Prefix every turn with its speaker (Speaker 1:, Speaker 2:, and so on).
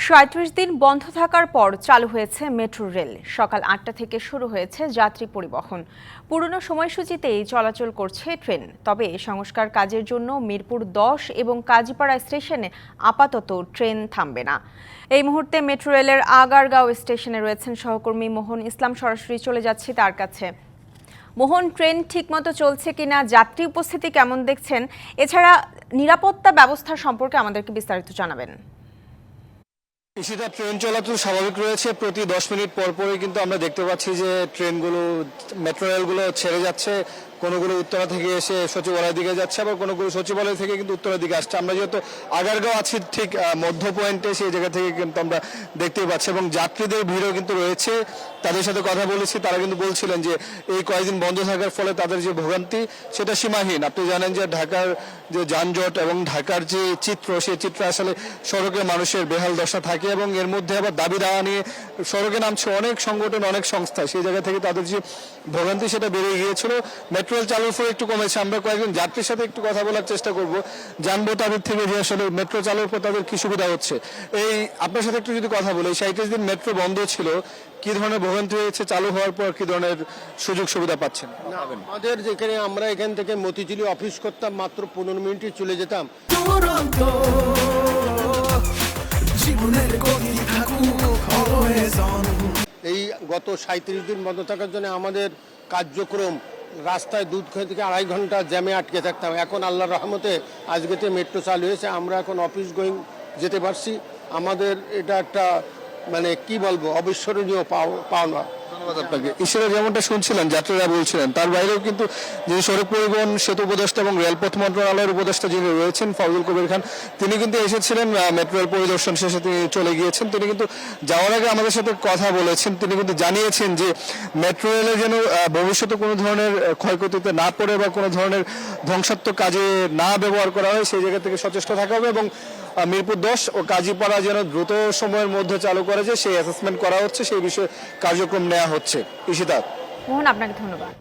Speaker 1: ৩৭ দিন বন্ধ থাকার পর চালু হয়েছে মেট্রো রেল। সকাল ৮টা থেকে শুরু হয়েছে যাত্রী পরিবহন। পুরনো সময়সূচিতেই চলাচল করছে ট্রেন। তবে সংস্কার কাজের জন্য মিরপুর ১০ এবং কাজীপাড়া স্টেশনে আপাতত ট্রেন থামবে না। এই মুহূর্তে মেট্রো রেলের আগারগাঁও স্টেশনে রয়েছেন সহকর্মী মোহন ইসলাম। সরাসরি চলে যাচ্ছি তার কাছে। মোহন, ট্রেন ঠিকমতো চলছে কিনা, যাত্রী উপস্থিতি কেমন দেখছেন, এছাড়া নিরাপত্তা ব্যবস্থা সম্পর্কে আমাদেরকে বিস্তারিত জানাবেন।
Speaker 2: ইশিতা, ট্রেন চলাচল স্বাভাবিক রয়েছে। প্রতি 10 মিনিট পর পরই কিন্তু আমরা দেখতে পাচ্ছি যে ট্রেনগুলো, মেট্রো রেলগুলো ছেড়ে যাচ্ছে। কোনোগুলো উত্তরা থেকে এসে সচিবালয়ের দিকে যাচ্ছে, আবার কোনোগুলো সচিবালয় থেকে কিন্তু উত্তরের দিকে আসছে। আমরা যেহেতু আগারগাঁও আছি ঠিক মধ্য পয়েন্টে, সেই জায়গা থেকে কিন্তু আমরা দেখতেই পাচ্ছি এবং যাত্রীদের ভিড়ও কিন্তু রয়েছে। তাদের সাথে কথা বলেছি, তারা কিন্তু বলছিলেন যে এই কয়েকদিন বন্ধ থাকার ফলে তাদের যে ভোগান্তি সেটা সীমাহীন। আপনি জানেন যে ঢাকার যে যানজট এবং ঢাকার যে চিত্র, সেই চিত্র আসলে সড়কে মানুষের বেহাল দশা থাকে এবং এর মধ্যে আবার দাবি দাওয়া নিয়ে সড়কে নামছে অনেক সংগঠন, অনেক সংস্থা। সেই জায়গা থেকে তাদের যে ভোগান্তি সেটা বেড়ে গিয়েছিল। মেট্রো রেল চালুর ফলে একটু কমেছে। আমরা কয়েকজন যাত্রীর সাথে একটু কথা বলার চেষ্টা করব, জানবো তাদের থেকে যে আসলে মেট্রো চালুর পর তাদের কি সুবিধা হচ্ছে। এই আপনার সাথে একটু যদি কথা বলি, 37 দিন মেট্রো বন্ধ ছিল, কি ধরনের ভোগান্তি হয়েছে, চালু হওয়ার পর কি ধরনের সুযোগ সুবিধা পাচ্ছেন?
Speaker 3: আমাদের যেখানে আমরা এখান থেকে মতিঝিলি অফিস করতাম, মাত্র 15 মিনিটে চলে যেতাম। এই গত 37 দিন বন্ধ থাকার জন্য আমাদের কার্যক্রম রাস্তায় 2 থেকে 2.5 ঘন্টা জ্যামে আটকে থাকতাম। এখন আল্লাহর রহমতে আজকেতে মেট্রো চালু হয়েছে, আমরা এখন অফিস গোয়িং যেতে পারছি। আমাদের এটা একটা মানে কি বলবো, অবিস্মরণীয় পাওনা।
Speaker 2: ধন্যবাদ আপনাকে। ঈশ্বরে যেমনটা শুনছিলেন যাত্রীরা বলছিলেন, তার বাইরেও কিন্তু যে সড়ক পরিবহন সেতু উপদেষ্টা এবং রেলপথ মন্ত্রণালয়ের উপদেষ্টা যিনি রয়েছেন ফজল কবির খান, তিনি কিন্তু এসেছিলেন মেট্রো রেল পরিদর্শন শেষে তিনি চলে গিয়েছেন। তিনি কিন্তু যাওয়ার আগে আমাদের সাথে কথা বলেছেন। তিনি কিন্তু জানিয়েছেন যে মেট্রো রেলে যেন ভবিষ্যতে কোনো ধরনের ক্ষয়ক্ষতিতে না পড়ে বা কোনো ধরনের ধ্বংসাত্মক কাজে না ব্যবহার করা হয়, সেই জায়গা থেকে সচেষ্ট থাকা হবে এবং মিরপুর 10 ও কাজীপাড়া যেন দ্রুত সময়ের মধ্যে চালু করা যায় সেই অ্যাসেসমেন্ট করা হচ্ছে, সেই বিষয়ে কার্যক্রম নেওয়া হচ্ছে। ঈশিতা,
Speaker 1: মোহন, আপনাকে ধন্যবাদ।